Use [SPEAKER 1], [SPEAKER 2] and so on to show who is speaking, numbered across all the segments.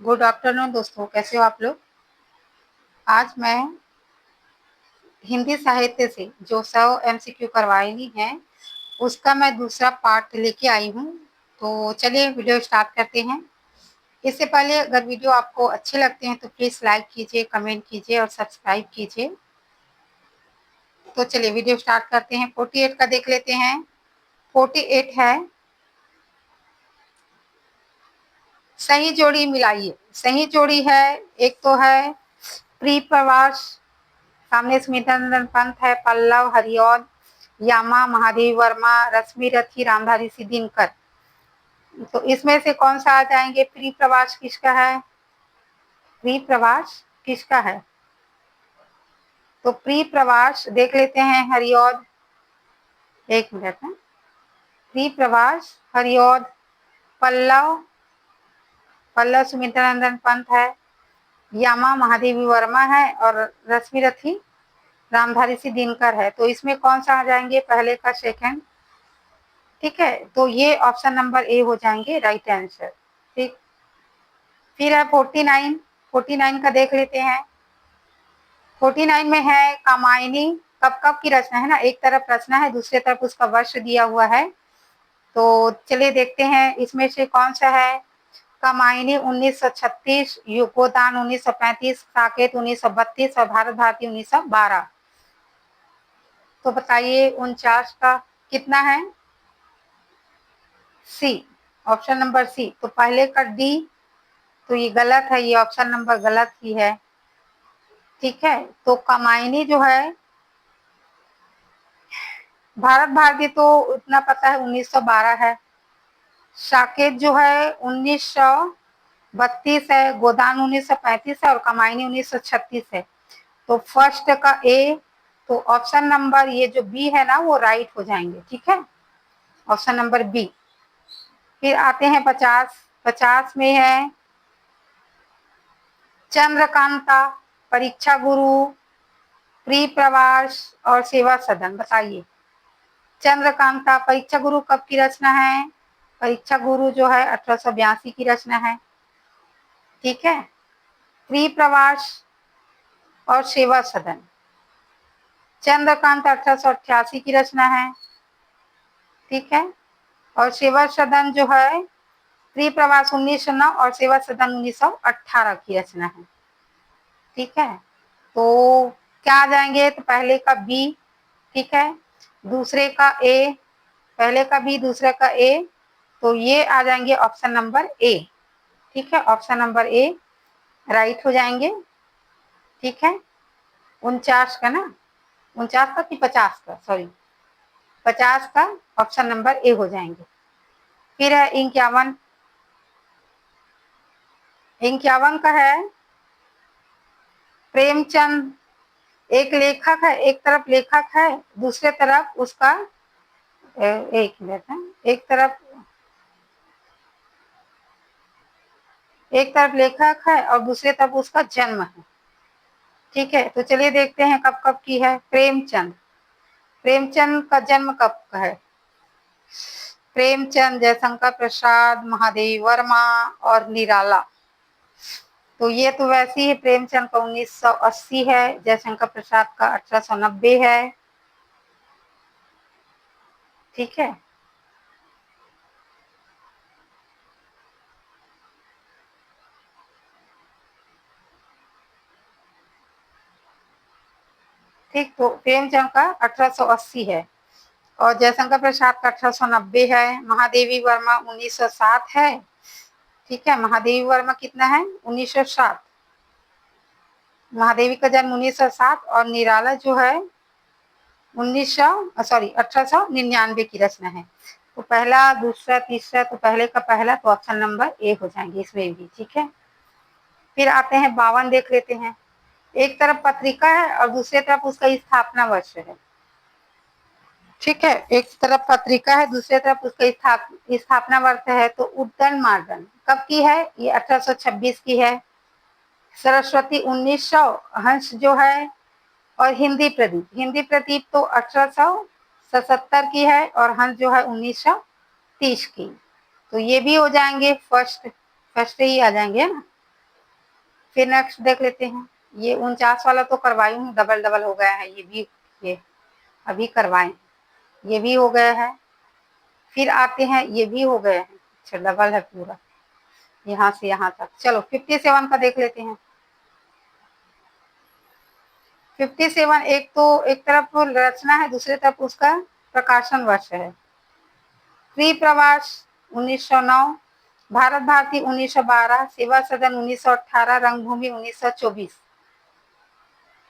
[SPEAKER 1] Good afternoon दोस्तों, कैसे हो आप लोग। आज मैं हिंदी साहित्य से जो 100 एमसीक्यू करवाई है उसका मैं दूसरा पार्ट लेके आई हूँ। तो चलिए वीडियो स्टार्ट करते हैं। इससे पहले अगर वीडियो आपको अच्छे लगते हैं तो प्लीज़ लाइक कीजिए, कमेंट कीजिए और सब्सक्राइब कीजिए। तो चलिए वीडियो स्टार्ट करते हैं। 48 का देख लेते हैं। 48 है, सही जोड़ी मिलाइए। सही जोड़ी है, एक तो है प्री प्रवास, सामने स्मितानंदन पंत है, पल्लव हरिऔध, यामा महादेव वर्मा, रश्मि रथी, रामधारी सिद्दीनकर। तो इसमें से कौन सा आ जाएंगे। प्री प्रवास किसका है। प्री प्रवास किसका है, तो प्री प्रवास देख लेते हैं हरिऔध। एक मिनट है। प्री प्रवास हरिऔध, पल्लव पल्लव सुमित्रानंदन पंत है, यामा महादेवी वर्मा है और रश्मि रथी रामधारी सिद्दीनकर है। तो इसमें कौन सा आ जाएंगे, पहले का सेकंड। ठीक है, तो ये ऑप्शन नंबर ए हो जाएंगे राइट आंसर। ठीक, फिर है 49। 49 का देख लेते हैं। 49 में है कामायनी। कब कब की रचना है ना, एक तरफ रचना है, दूसरी तरफ उसका वर्ष दिया हुआ है। तो चलिए देखते हैं इसमें से कौन सा है। कामायनी 1936, युगोदान 1935, साकेत 1932 और भारत भारती 1912। तो बताइए 49 का कितना है। सी, ऑप्शन नंबर सी। तो पहले का डी तो ये गलत है, ये ऑप्शन नंबर गलत ही है। ठीक है, तो कामायनी जो है, भारत भारती तो उतना पता है 1912 है। साकेत जो है 1932 है, गोदान 1935 है और कामायनी 1936 है। तो फर्स्ट का ए, तो ऑप्शन नंबर ये जो बी है ना वो राइट हो जाएंगे। ठीक है, ऑप्शन नंबर बी। फिर आते हैं 50। 50 में है चंद्रकांता, परीक्षा गुरु, प्री प्रवास और सेवा सदन। बताइए चंद्रकांता परीक्षा गुरु कब की रचना है। परीक्षा गुरु जो है 1882 की रचना है। ठीक है, प्री प्रवास और सेवा सदन, चंद्रकांता 1888 की रचना है। ठीक है, और सेवा सदन जो है, प्री प्रवास 1909 और सेवा सदन 1918 की रचना है। ठीक है, तो क्या आ जाएंगे, तो पहले का बी। ठीक है, दूसरे का ए, पहले का बी दूसरे का ए, तो ये आ जाएंगे ऑप्शन नंबर ए। ठीक है, ऑप्शन नंबर ए राइट हो जाएंगे। ठीक है, 49 का ना, 49 का कि 50 का, सॉरी 50 का ऑप्शन नंबर ए हो जाएंगे। फिर है 51। 51 का है प्रेमचंद। एक लेखक है, एक तरफ लेखक है, दूसरे तरफ उसका एक मिनट है, एक तरफ लेखक है और दूसरी तरफ उसका जन्म है। ठीक है, तो चलिए देखते हैं कब कब की है। प्रेमचंद, प्रेमचंद का जन्म कब का है। प्रेमचंद, जयशंकर प्रसाद, महादेवी वर्मा और निराला। तो ये तो वैसे ही प्रेमचंद का 1980 है, जयशंकर प्रसाद का 1890 है। ठीक है, ठीक, तो प्रेमचंद का 1880 है और जयशंकर प्रसाद का 1890 है। महादेवी वर्मा 1907 है। ठीक है, महादेवी वर्मा कितना है, 1907। महादेवी का जन्म 1907 और निराला जो है 1899 की रचना है। तो पहला दूसरा तीसरा, तो पहले का पहला, तो ऑप्शन नंबर ए हो जाएंगे इसमें भी। ठीक है, फिर आते हैं 52 देख लेते हैं। एक तरफ पत्रिका है और दूसरी तरफ उसका स्थापना वर्ष है। ठीक है, एक तरफ पत्रिका है, दूसरी तरफ उसका स्थापना वर्ष है। तो उद्दंड मार्दन कब की है, ये 1826 की है। सरस्वती 1900, हंस जो है, और हिंदी प्रदीप, हिंदी प्रदीप तो 1877 की है और हंस जो है 1930 की। तो ये भी हो जाएंगे फर्स्ट, फर्स्ट ही आ जाएंगे ना। फिर नेक्स्ट देख लेते हैं, ये 49 वाला तो करवाई हूँ, डबल डबल हो गया है, ये भी, ये अभी करवाएं, ये भी हो गया है। फिर आते हैं, ये भी हो गए हैं, अच्छा डबल है पूरा यहाँ से यहाँ तक। चलो 57 का देख लेते हैं। 57 एक तो एक तरफ रचना है, दूसरी तरफ उसका प्रकाशन वर्ष है। प्री प्रवास 1909, भारत भारती 1912, सेवा सदन 1918, रंगभूमि 1924।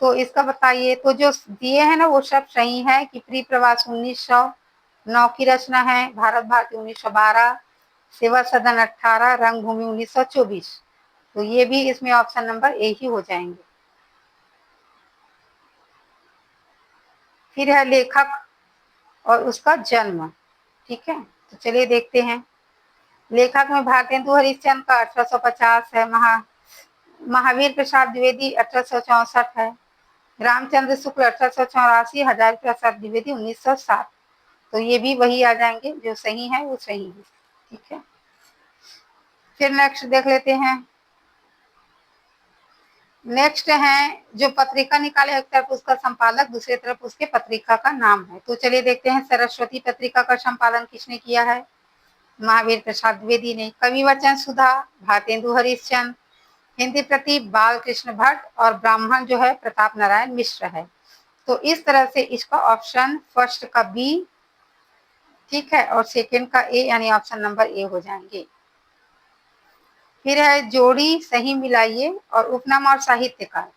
[SPEAKER 1] तो इसका बताइए, तो जो दिए हैं ना वो सब सही है कि प्री प्रवास 1909 की रचना है, भारत भारती 1912, सेवा सदन 18, रंगभूमि 1924। तो ये भी इसमें ऑप्शन नंबर ए ही हो जाएंगे। फिर है लेखक और उसका जन्म, ठीक है, तो चलिए देखते हैं। लेखक में भारतेंदु हरिश्चंद्र का 1850 है, महावीर प्रसाद द्विवेदी 1864 है, रामचंद्र शुक्ल 1884, हजारी प्रसाद द्विवेदी 1907। तो ये भी वही आ जाएंगे, जो सही है वो सही है, ठीक है। फिर नेक्स्ट देख लेते हैं। नेक्स्ट है जो पत्रिका निकाले, एक तरफ उसका संपादक, दूसरी तरफ उसके पत्रिका का नाम है। तो चलिए देखते हैं, सरस्वती पत्रिका का संपादन किसने किया है, महावीर प्रसाद द्विवेदी ने। कवि वचन सुधा, भारतेंदु हरिश्चंद्र, हिंदी प्रति बाल कृष्ण भट्ट, और ब्राह्मण जो है प्रताप नारायण मिश्र है। तो इस तरह से इसका ऑप्शन फर्स्ट का बी, ठीक है, और सेकंड का ए, यानी ऑप्शन नंबर ए हो जाएंगे। फिर है जोड़ी सही मिलाइए और उपनाम और साहित्यकार,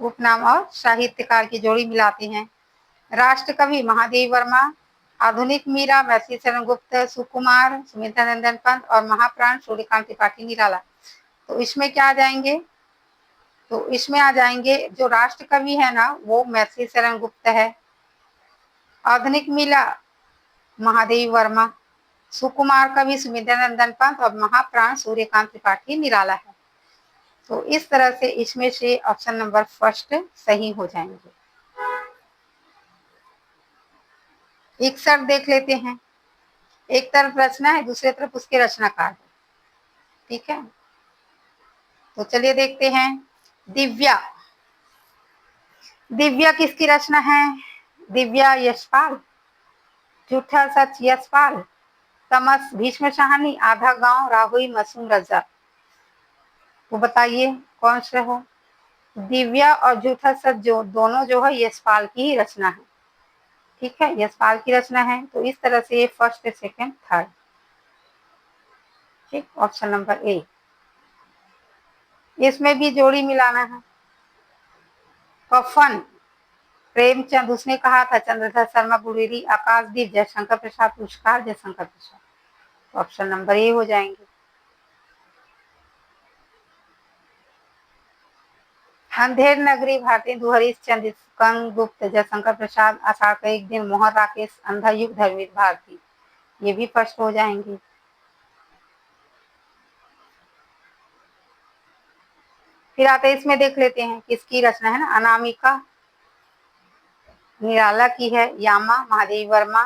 [SPEAKER 1] उपनाम और साहित्यकार की जोड़ी मिलाते हैं। राष्ट्र कवि महादेव वर्मा, आधुनिक मीरा मैथिली शरण गुप्त, सुकुमार सुमित्रानंदन पंत, और महाप्राण सूर्यकांत त्रिपाठी निराला। तो इसमें क्या आ जाएंगे, तो इसमें आ जाएंगे जो राष्ट्र कवि है ना वो मैथिली शरण गुप्त है, आधुनिक मीरा महादेव वर्मा, सुकुमार कवि सुमित्रानंदन पंत, और महाप्राण सूर्यकांत त्रिपाठी निराला है। तो इस तरह से इसमें से ऑप्शन नंबर फर्स्ट सही हो जाएंगे। 61 देख लेते हैं। एक तरफ रचना है, दूसरी तरफ उसके रचनाकार है, ठीक है। तो चलिए देखते हैं। दिव्या, दिव्या किसकी रचना है, दिव्या यशपाल, झूठा सच यशपाल, तमस भीष्म शाहनी, आधा गांव राहुई मासूम रजा। तो बताइए कौन सा हो। दिव्या और झूठा सच जो दोनों जो है यशपाल की ही रचना है, ठीक है, यशपाल की रचना है। तो इस तरह से ये फर्स्ट सेकंड थर्ड, ठीक, ऑप्शन नंबर ए। इसमें भी जोड़ी मिलाना है। कफन प्रेमचंद, उसने कहा था, चंद्रधर शर्मा गुरेरी, आकाशदीप जयशंकर प्रसाद, पुरस्कार जयशंकर प्रसाद। ऑप्शन नंबर ए हो जाएंगे। अंधेर नगरी भारतेंदु हरिश्चंद्र, कंग गुप्त जयशंकर प्रसाद, आषाढ़ का एक दिन मोहन राकेश, अंधा युग धर्मवीर भारती। ये भी फर्स्ट हो जाएंगे। फिर आते इसमें देख लेते हैं किसकी रचना है ना, अनामिका निराला की है, यामा महादेवी वर्मा,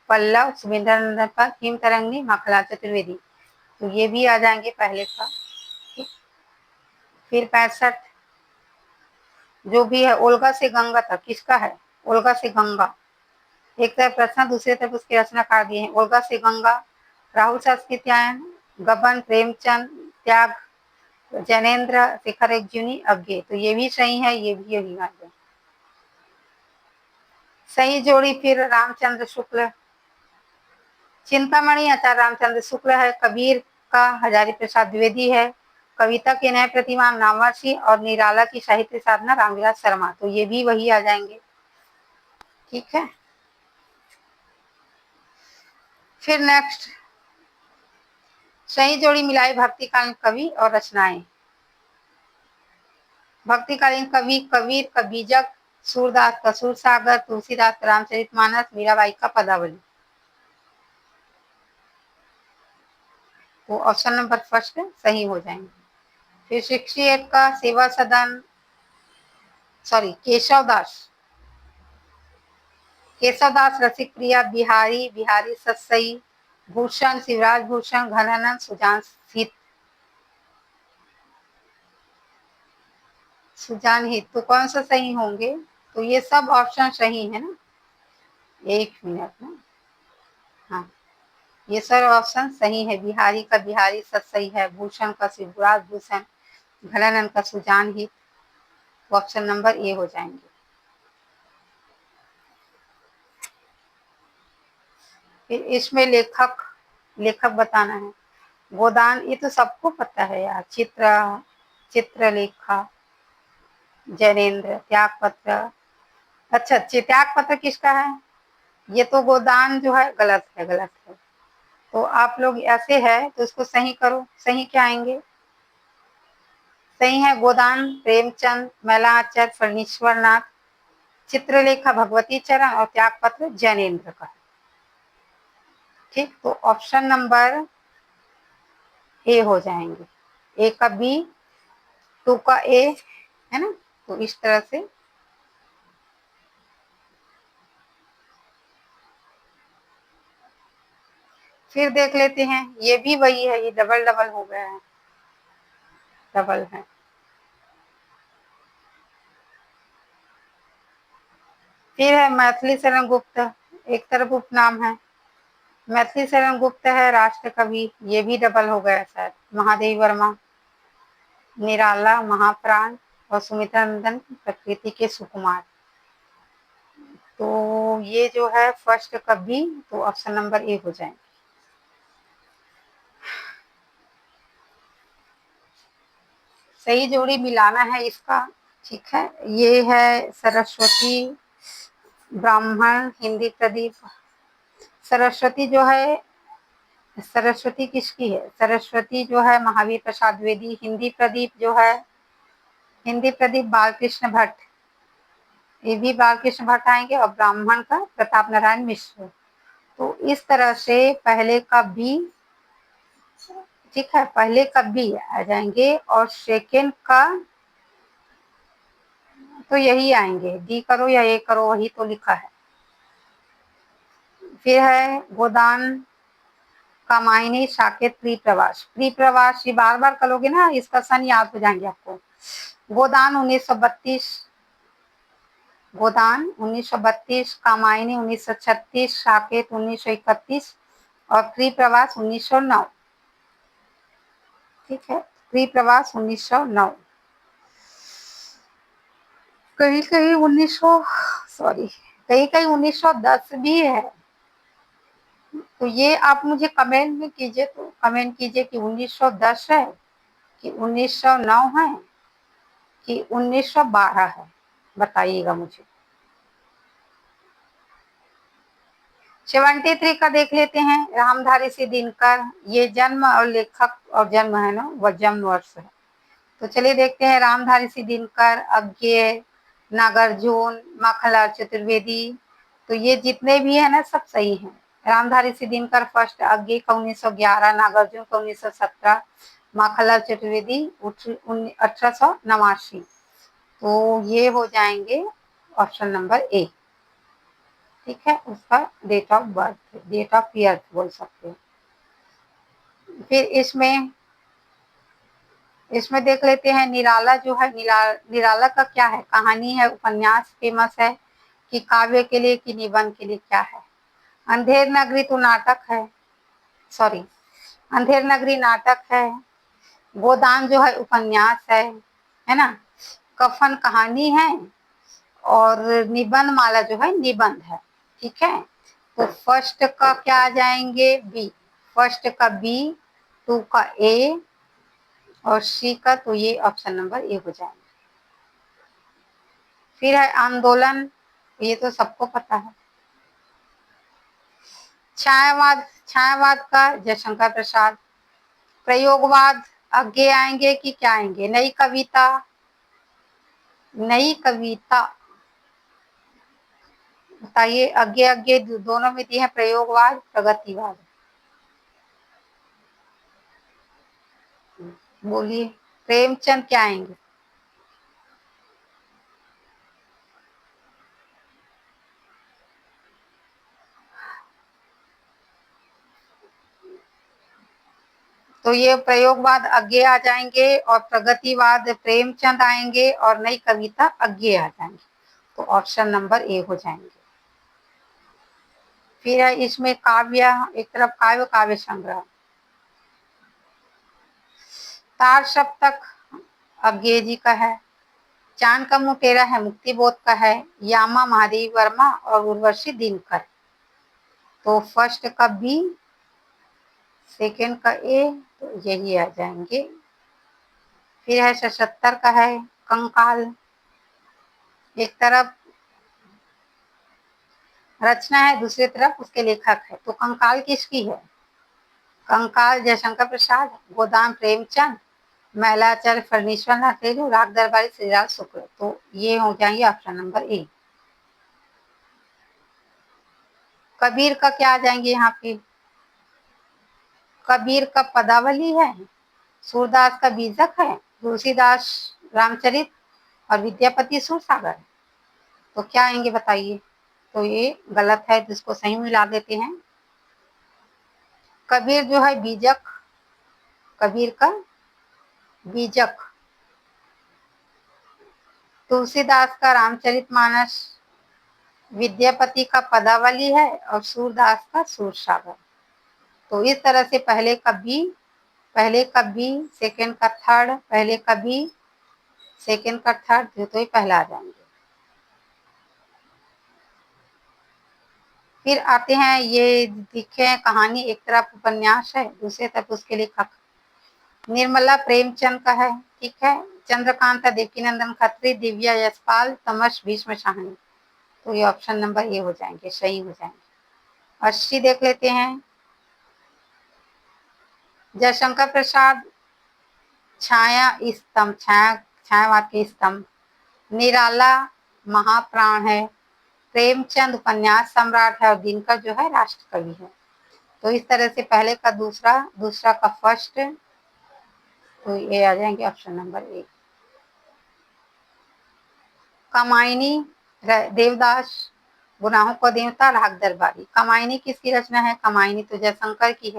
[SPEAKER 1] पल्लव सुमिंदरानंदन पर, हिम तरंगनी माखनलाल चतुर्वेदी। तो ये भी आ जाएंगे पहले का। फिर 65 जो भी है, ओल्गा से गंगा तक किसका है, ओल्गा से गंगा। एक तरफ रचना, दूसरी तरफ उसकी रचनाकार दिए हैं। ओल्गा से गंगा, राहुल शास्त्रीत्यायन, गबन प्रेमचंद, त्याग जैनेन्द्र शेखर एकजुनी अज्ञे। तो ये भी सही है, ये भी यही आ गया सही जोड़ी। फिर रामचंद्र शुक्ल, चिंतामणि आचार्य रामचंद्र शुक्ल है, कबीर का हजारी प्रसाद द्विवेदी है, कविता के न्याय प्रतिमा नामवशी, और निराला की साहित्य साधना रामविलास शर्मा। तो ये भी वही आ जाएंगे, ठीक है। फिर नेक्स्ट, सही जोड़ी मिलाई भक्तिकालीन कवि और रचनाएं। भक्तिकालीन कवि कबीर का बीजक, सूरदास का सूर सागर, तुलसीदास का रामचरितमानस, मीराबाई का पदावली। वो ऑप्शन नंबर फर्स्ट सही हो जाएंगे। फिर 68 का सेवा सदन, सॉरी केशवदास, केशवदास रसिक प्रिया, बिहारी बिहारी सतसई, भूषण शिवराज भूषण, घनानंद सुजान सीत। सुजान हित, तो कौन सा सही होंगे? तो ये सब ऑप्शन सही है ना। एक मिनट ना, हाँ, ये सब ऑप्शन सही है। बिहारी का बिहारी सच सही है, भूषण का शिवराज भूषण, घनानंद का सुजान हित, तो ऑप्शन नंबर ए हो जाएंगे। फिर इसमें लेखक, लेखक बताना है। गोदान, ये तो सबको पता है यार। चित्रलेखा, जैनेन्द्र, त्यागपत्र। अच्छा, त्यागपत्र किसका है? ये तो गोदान जो है गलत है, गलत है। तो आप लोग ऐसे है तो इसको सही करो। सही क्या आएंगे? सही है गोदान प्रेमचंद, मैलाचार्य फणीश्वर नाथ, चित्रलेखा भगवती चरण और त्यागपत्र जैनेन्द्र का। ठीक, तो ऑप्शन नंबर ए हो जाएंगे। ए का बी, टू का ए, है ना। तो इस तरह से फिर देख लेते हैं। ये भी वही है, ये डबल डबल हो गया है, डबल है। फिर है मैथिली शरण गुप्त, एक तरफ उपनाम है। मैथिली शरण गुप्त है राष्ट्र कवि, ये भी डबल हो गया शायद। महादेवी वर्मा, निराला, महाप्राण और सुमित्रा नंदन प्रकृति के सुकुमार। तो ये जो है फर्स्ट कवि, तो ऑप्शन नंबर ए हो जाएंगे। सही जोड़ी मिलाना है इसका। ठीक है, ये है सरस्वती, ब्राह्मण, हिंदी प्रदीप। सरस्वती जो है, सरस्वती किसकी है? सरस्वती जो है महावीर प्रसाद द्विवेदी। हिंदी प्रदीप जो है, हिंदी प्रदीप बालकृष्ण भट्ट, ये भी बालकृष्ण भट्ट आएंगे। और ब्राह्मण का प्रताप नारायण मिश्र। तो इस तरह से पहले का बी, ठीक है, पहले का बी आ जाएंगे और सेकेंड का तो यही आएंगे। डी करो या ए करो, वही तो लिखा है। फिर है गोदान, कामायनी, साकेत, प्रिप्रवास। प्रिप्रवास ये बार बार करोगे ना, इसका सन याद हो जाएंगे आपको। गोदान 1932, गोदान 1932, कामायनी 1936, साकेत 1931 और प्रिप्रवास 1909। ठीक है, प्रिप्रवास 1909। कहीं कहीं 1900, सॉरी, कहीं कहीं 1910 भी है। तो ये आप मुझे कमेंट में कीजिए, तो कमेंट कीजिए कि 1910 है कि 1909 है कि 1912 है, बताइएगा मुझे। 73 का देख लेते हैं। रामधारी सिंह दिनकर, ये जन्म और लेखक और जन्म है ना, वह जन्म वर्ष है। तो चलिए देखते हैं। रामधारी सिंह दिनकर, अज्ञेय, नागार्जुन, माखनलाल चतुर्वेदी। तो ये जितने भी है ना, सब सही हैं। रामधारी सिंह दिनकर फर्स्ट, अज्ञेय का 1911, नागार्जुन का 1917, माखनलाल चतुर्वेदी 1889। तो ये हो जाएंगे ऑप्शन नंबर ए। ठीक है, उसका date of birth, date of year बोल सकते हैं। फिर इसमें देख लेते हैं। निराला जो है, निराला का क्या है? कहानी है, उपन्यास फेमस है कि काव्य के लिए कि निबंध के लिए, क्या है? अंधेर नगरी तो नाटक है, सॉरी, अंधेर नगरी नाटक है। गोदान जो है उपन्यास है ना। कफन कहानी है और निबंध माला जो है निबंध है। ठीक है, तो फर्स्ट का क्या आ जाएंगे? बी, फर्स्ट का बी, टू का ए और सी का, तो ये ऑप्शन नंबर ए हो जाएंगे। फिर है आंदोलन, ये तो सबको पता है। छायावाद, छायावाद का जयशंकर प्रसाद। प्रयोगवाद, आगे आएंगे कि क्या आएंगे? नई कविता, नई कविता बताइए। आगे आगे दोनों में दिए हैं, प्रयोगवाद, प्रगतिवाद। बोलिए, प्रेमचंद क्या आएंगे? तो तो ये प्रयोगवाद आगे आ जाएंगे और प्रगतिवाद प्रेमचंद आएंगे और नई कविता आगे आ जाएंगे। तो ऑप्शन नंबर ए हो जाएंगे। फिर है इसमें काव्य, एक तरफ काव्य, काव्य संग्रह, तार सप्तक अज्ञे जी का है, चांद का मुटेरा है मुक्ति बोध का है, यामा महादेवी वर्मा और उर्वशी दिनकर। तो फर्स्ट का बी, सेकेंड का ए, तो यही आ जाएंगे। फिर है 77 का है कंकाल, एक तरफ रचना है दूसरी तरफ उसके लेखक है। तो कंकाल किसकी है? कंकाल जयशंकर प्रसाद, गोदाम प्रेमचंद, मैलाचार्य फर्नीश्वर नाथ रेणु, राग दरबारी श्रीलाल शुक्ल। तो ये हो जाएंगे ऑप्शन नंबर ए। कबीर का क्या आ जाएंगे यहाँ पे? कबीर का पदावली है, सूरदास का बीजक है, तुलसीदास रामचरित और विद्यापति सूरसागर। तो क्या आएंगे बताइए? तो ये गलत है, जिसको सही मिला देते हैं। कबीर जो है बीजक, कबीर का बीजक, तुलसीदास का रामचरितमानस, विद्यापति का पदावली है और सूरदास का सूरसागर। तो इस तरह से पहले का बी, सेकेंड का थर्ड, पहले का बी, सेकेंड का थर्ड, तो ही पहला आ जाएंगे। फिर आते हैं, ये दिखे कहानी, एक तरफ उपन्यास है दूसरे तरफ उसके लेखक। निर्मला प्रेमचंद का है, ठीक है। चंद्रकांता देवकीनंदन खत्री, दिव्या यशपाल, तमस भीष्म शाहनी। तो ये ऑप्शन नंबर ए हो जाएंगे, सही हो जाएंगे। 80 देख लेते हैं। जयशंकर प्रसाद, छाया स्तंभ, छायावाद के स्तंभ, निराला महाप्राण है, प्रेमचंद उपन्यास सम्राट है और दिनकर जो है राष्ट्र कवि है। तो इस तरह से पहले का दूसरा, दूसरा का फर्स्ट, तो ये आ जाएंगे ऑप्शन नंबर ए। कामायनी, देवदास, गुनाहों का देवता, राग दरबारी। कामायनी किसकी रचना है? कामायनी तो जयशंकर की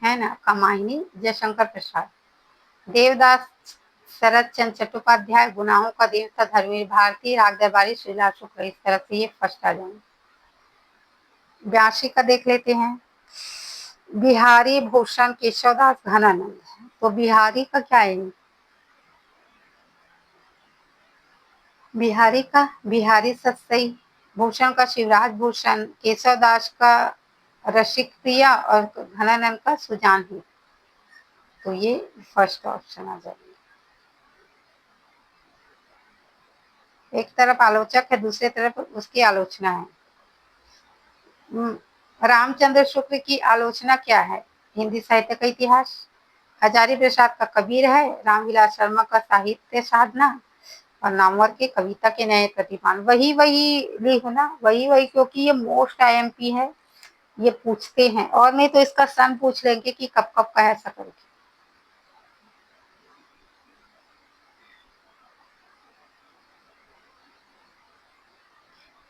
[SPEAKER 1] है ना, कामायनी जयशंकर प्रसाद। देवदास शरद चंद्र चट्टोपाध्याय, गुनाहों का देवता धर्मवीर भारती, राग दरबारी श्रीलाल शुक्ल। इस तरह से ये फर्स्ट आ जाएंगे। 82 का देख लेते हैं। बिहारी भूषण केशवदास घनानंद। तो बिहारी का क्या है? बिहारी का बिहारी सत्सई, भूषण का शिवराज भूषण, केशवदास का रसिक प्रिया और घनानंद का सुजान ही। तो ये फर्स्ट ऑप्शन आ जाएगा। एक तरफ आलोचक है दूसरे तरफ उसकी आलोचना है। रामचंद्र शुक्ल की आलोचना क्या है? हिंदी साहित्य का इतिहास, हजारी प्रसाद का कबीर है, रामविलास शर्मा का साहित्य साधना और नामवर के कविता के नए प्रतिमान। वही लिखो ना, वही, क्योंकि ये मोस्ट IMP है, ये पूछते हैं। और नहीं तो इसका सन पूछ लेंगे कि कब कब का ऐसा करके।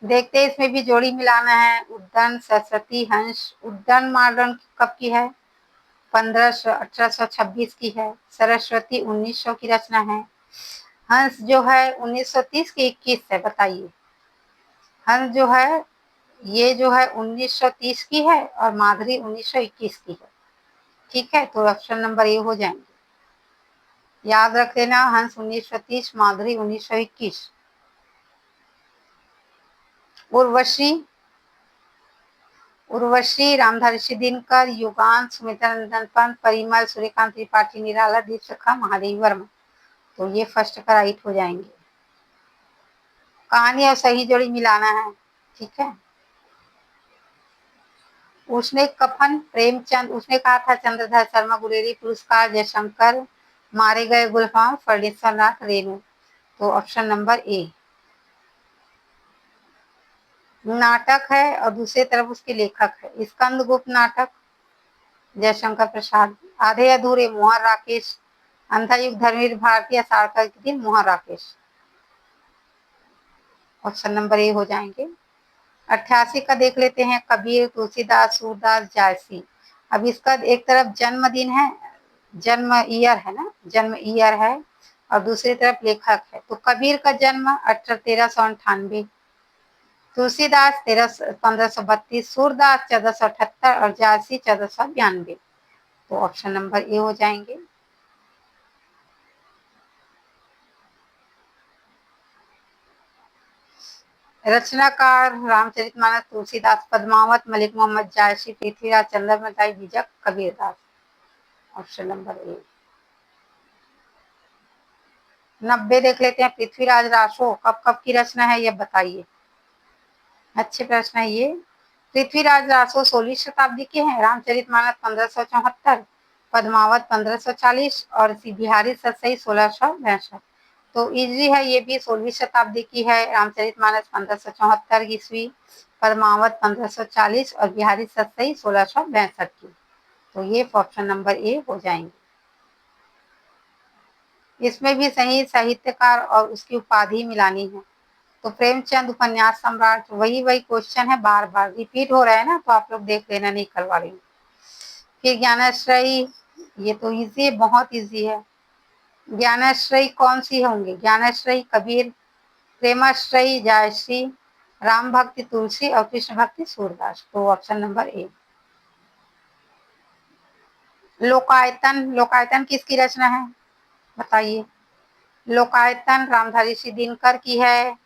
[SPEAKER 1] देखते हैं इसमें भी जोड़ी मिलाना है। उद्दन, सरस्वती, हंस। उद्दन मॉडर्न कब की है? 1826 की है। सरस्वती 1900 की रचना है। हंस जो है 1930 की 21 है, बताइए। हंस जो है ये जो है 1930 की है और माधुरी 1921 की है, ठीक है। तो ऑप्शन नंबर ए हो जाएंगे। याद रख लेना, हंस 1930, माधुरी 1921। उर्वशी रामधारी दिनकर, युगान सुमित्रा नंदन पंत, परिमल सूर्यकांत त्रिपाठी, निराला दीपशिखा महादेवी वर्मा। तो ये फर्स्ट का राइट हो जाएंगे। कहानी और सही जोड़ी मिलाना है, ठीक है। उसने कफन प्रेमचंद, उसने कहा था चंद्रधर शर्मा गुलेरी, पुरस्कार जयशंकर, मारे गए गुलफाम फर्नीश्वर नाथ रेणु। तो ऑप्शन नंबर ए। नाटक है और दूसरी तरफ उसके लेखक है। स्कंदगुप्त नाटक जयशंकर प्रसाद, आधे अधूरे मोहन राकेश, अंधा युग धर्मवीर भारती, सार्थक के दिन मोहन राकेश। ऑप्शन नंबर ए हो जाएंगे। 88 का देख लेते हैं। कबीर, तुलसीदास, सूरदास, जायसी। अब इसका एक तरफ जन्मदिन है, जन्म ईयर है ना, जन्म ईयर है, और दूसरी तरफ लेखक है। तो कबीर का जन्म 1398, तुलसीदास 1532, सूरदास 1478 और जायसी 1492। तो ऑप्शन नंबर ए हो जाएंगे। रचनाकार रामचरितमानस, तुलसीदास, पद्मावत, मलिक मोहम्मद, जायसी, पृथ्वीराज, चंद्रमदाई, बीजक, कबीरदास। ऑप्शन नंबर ए। 90 देख लेते हैं। पृथ्वीराज रासो कब कब की रचना है, ये बताइए। अच्छे प्रश्न है ये। पृथ्वीराज रासो 16वीं शताब्दी के हैं। रामचरितमानस 1574, पद्मावत 1540 और बिहारी सतसई 1662। तो इजी है ये भी, 16वीं शताब्दी की है। रामचरितमानस 1574 ईस्वी, पद्मावत 1540 और बिहारी सतसई 1662 की। तो ये ऑप्शन नंबर ए हो जाएंगे। इसमें भी सही साहित्यकार और उसकी उपाधि मिलानी है। तो प्रेमचंद उपन्यास सम्राट, वही क्वेश्चन है, बार बार रिपीट हो रहा है ना, तो आप लोग देख लेना, नहीं करवा रही हूँ। फिर ज्ञानाश्रयी, ये तो इजी है, बहुत इजी है। ज्ञानाश्रयी कौन सी होंगे? ज्ञानाश्रयी कबीर, प्रेमाश्रयी जायश्री, राम भक्ति तुलसी और कृष्ण भक्ति सूरदास। तो ऑप्शन नंबर ए। लोकायतन, लोकायतन किसकी रचना है बताइए? लोकायतन रामधारी सिंह दिनकर की है।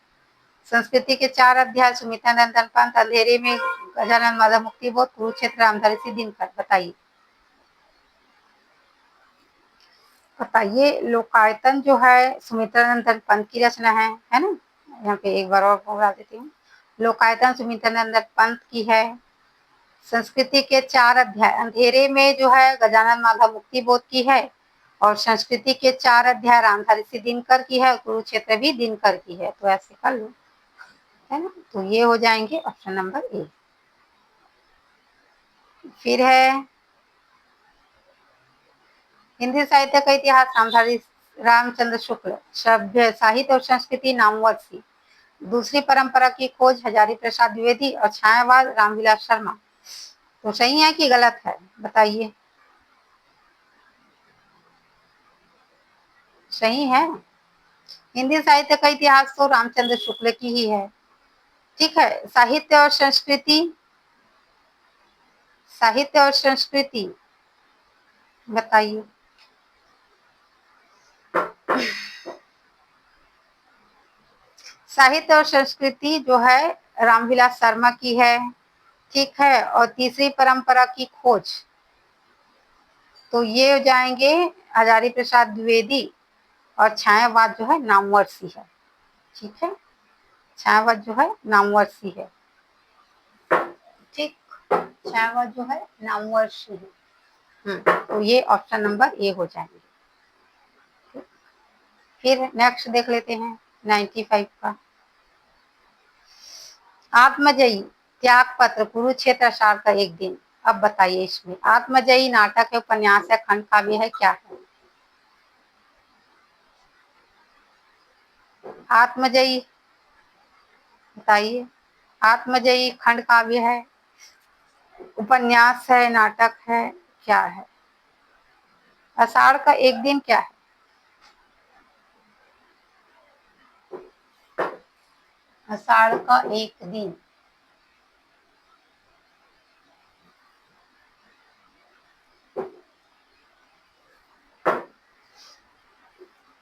[SPEAKER 1] संस्कृति के 4 अध्याय सुमित्रा नंदन पंत, अंधेरे में गजानन माधव मुक्तिबोध, कुरुक्षेत्र रामधारी सिंह दिनकर। बताइए बताइए। लोकायतन जो है सुमित्रा नंदन पंत की रचना है ना। यहाँ पे एक बार और बोला देती हूँ। लोकायतन सुमित्रा नंदन पंत की है। संस्कृति के 4 अध्याय, अंधेरे में जो है गजानन माधव मुक्तिबोध की है, और संस्कृति के 4 अध्याय रामधारी सिंह दिनकर की है, कुरुक्षेत्र भी दिनकर की है। तो ऐसे कर लो, है ना। तो ये हो जाएंगे ऑप्शन नंबर ए। फिर है हिंदी साहित्य का इतिहास, रामधारी रामचंद्र शुक्ल, सभ्य साहित्य और संस्कृति नामवरसी, दूसरी परंपरा की खोज हजारी प्रसाद द्विवेदी और छायावाद रामविलास शर्मा। तो सही है कि गलत है बताइए? सही है। हिंदी साहित्य का इतिहास तो रामचंद्र शुक्ल की ही है। ठीक है। साहित्य और संस्कृति, साहित्य और संस्कृति बताइए। साहित्य और संस्कृति जो है रामविलास शर्मा की है। ठीक है। और तीसरी परंपरा की खोज, तो ये हो जाएंगे हजारी प्रसाद द्विवेदी, और छायावाद जो है नामवरसी है। ठीक है। छायावाद जो है नामवरसी है। ठीक। छायावाद जो है नामवरसी है। तो ये ऑप्शन नंबर ए हो जाएंगे। फिर नेक्स्ट देख लेते हैं 95 का। आत्मजयी, त्याग पत्र, कुरुक्षेत्र, आषाढ़ का एक दिन। अब बताइए इसमें आत्मजयी नाटक है, उपन्यास है, खंड काव्य है, क्या है? आत्मजयी बताइए। आत्मजयी खंड काव्य है, उपन्यास है, नाटक है, क्या है? आषाढ़ का एक दिन क्या है? आषाढ़ का एक दिन,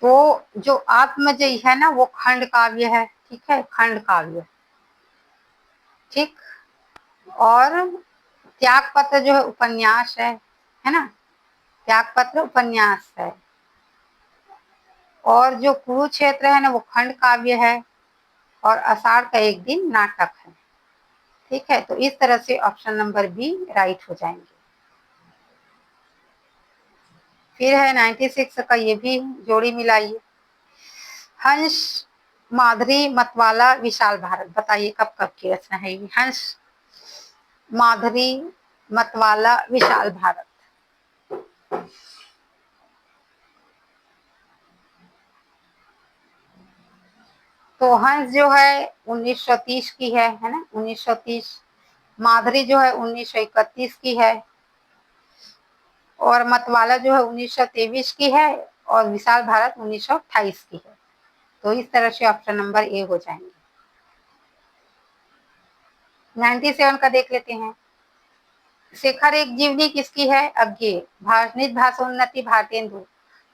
[SPEAKER 1] तो जो आत्मजयी है ना वो खंड काव्य है। ठीक है, खंड काव्य। ठीक। और त्याग पत्र जो है उपन्यास है ना। त्याग पत्र उपन्यास है। और जो कुरुक्षेत्र है ना वो खंड काव्य है, और आषाढ़ का एक दिन नाटक है। ठीक है। तो इस तरह से ऑप्शन नंबर बी राइट हो जाएंगे। फिर है 96 का, ये भी जोड़ी मिलाइए। हंस, माधुरी, मतवाला, विशाल भारत। बताइए कब कब की रचना है ये? हंस, माधुरी, मतवाला, विशाल भारत। तो हंस जो है 1930 की है ना, 1930। माधुरी जो है 1931 की है। और मतवाला जो है 1923 की है और विशाल भारत 1928 की है। तो इस तरह से ऑप्शन नंबर ए हो जाएंगे। 97 का देख लेते हैं। शेखर एक जीवनी किसकी है? अज्ञे। भाषणित भाषोन्नति भारतेंदु।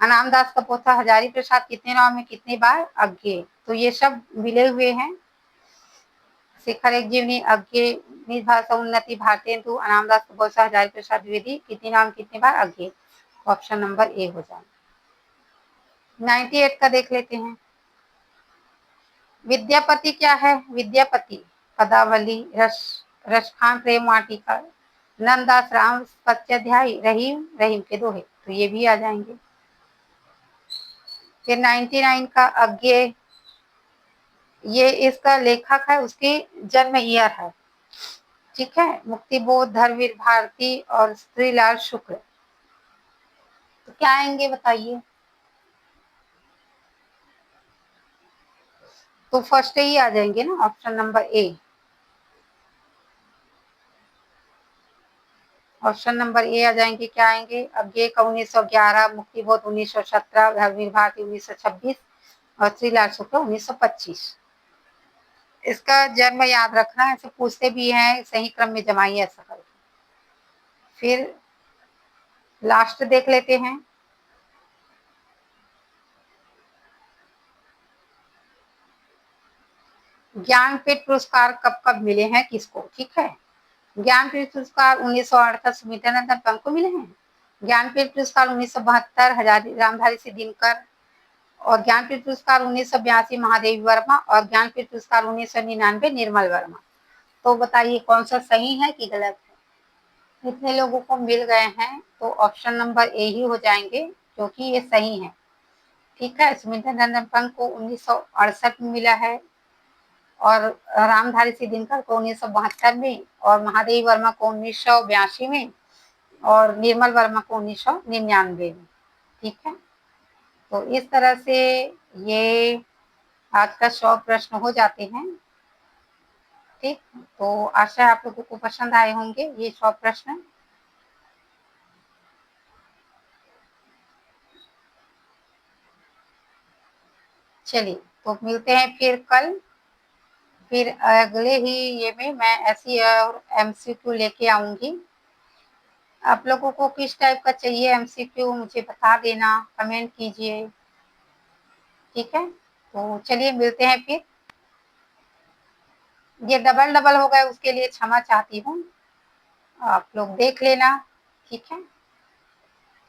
[SPEAKER 1] अनामदास का पोता हजारी प्रसाद कितने नाव में कितनी बार? अज्ञे। तो ये सब मिले हुए हैं। शेखर एक जीवनी, अज्ञे, निज भाषोन्नति भारतेंदु, अनामदास का पोता हजारी प्रसाद द्विवेदी कितनी नाव में कितनी बार? अज्ञे। ऑप्शन नंबर ए हो जाए। 98 का देख लेते हैं। विद्यापति क्या है? विद्यापति पदावली, रसखान प्रेम वाटिका, नंददास राम पत्याध्यायी, रहीम, रहीम के दोहे। तो ये भी आ जाएंगे। फिर 99 का अज्ञे, ये इसका लेखक है, उसकी जन्म ईयर है। ठीक है, मुक्तिबोध, धर्मवीर भारती और श्रीलाल शुक्ल। तो क्या आएंगे बताइए? तो फर्स्ट ही आ जाएंगे ना, option number A. Option number A आ जाएंगे। क्या आएंगे? अज्ञे का 1911, मुक्तिबोध 1917, धर्मवीर भारती 1926 और श्रीलाल शुक्ल 1925। इसका जन्म याद रखना, ऐसे पूछते भी हैं, सही क्रम में जमाइए ऐसा करके। फिर लास्ट देख लेते हैं। ज्ञानपीठ पुरस्कार कब कब मिले हैं किसको? ठीक है, ज्ञानपीठ पुरस्कार 1968 सुमित्रानंदन पंत को मिले हैं। ज्ञानपीठ पुरस्कार 1972 हजारी रामधारी सिंह दिनकर और ज्ञानपीठ पुरस्कार 1982 महादेवी वर्मा और ज्ञानपीठ पुरस्कार 1999 निर्मल वर्मा। तो बताइए कौन सा सही है कि गलत है? इतने लोगों को मिल गए हैं तो ऑप्शन नंबर ए ही हो जाएंगे, क्योंकि ये सही है। ठीक है, सुमित्रानंदन पंत को 1968 में मिला है और रामधारी सिंह दिनकर को 1972 में और महादेवी वर्मा को 1982 में और निर्मल वर्मा को 1999 में। ठीक है, तो इस तरह से ये आज का 100 प्रश्न हो जाते हैं। ठीक, तो आशा है आप लोगों को पसंद आए होंगे ये 100 प्रश्न। चलिए, तो मिलते हैं फिर कल। फिर अगले ही ये में मैं ऐसी और एमसीक्यू लेके आऊंगी। आप लोगों को किस टाइप का चाहिए एमसीक्यू मुझे बता देना, कमेंट कीजिए। ठीक है, तो चलिए मिलते हैं फिर। ये डबल डबल हो गए उसके लिए क्षमा चाहती हूँ, आप लोग देख लेना। ठीक है,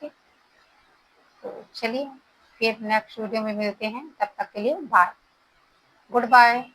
[SPEAKER 1] ठीक, तो चलिए फिर नेक्स्ट वीडियो में मिलते हैं। तब तक के लिए बाय, गुड बाय।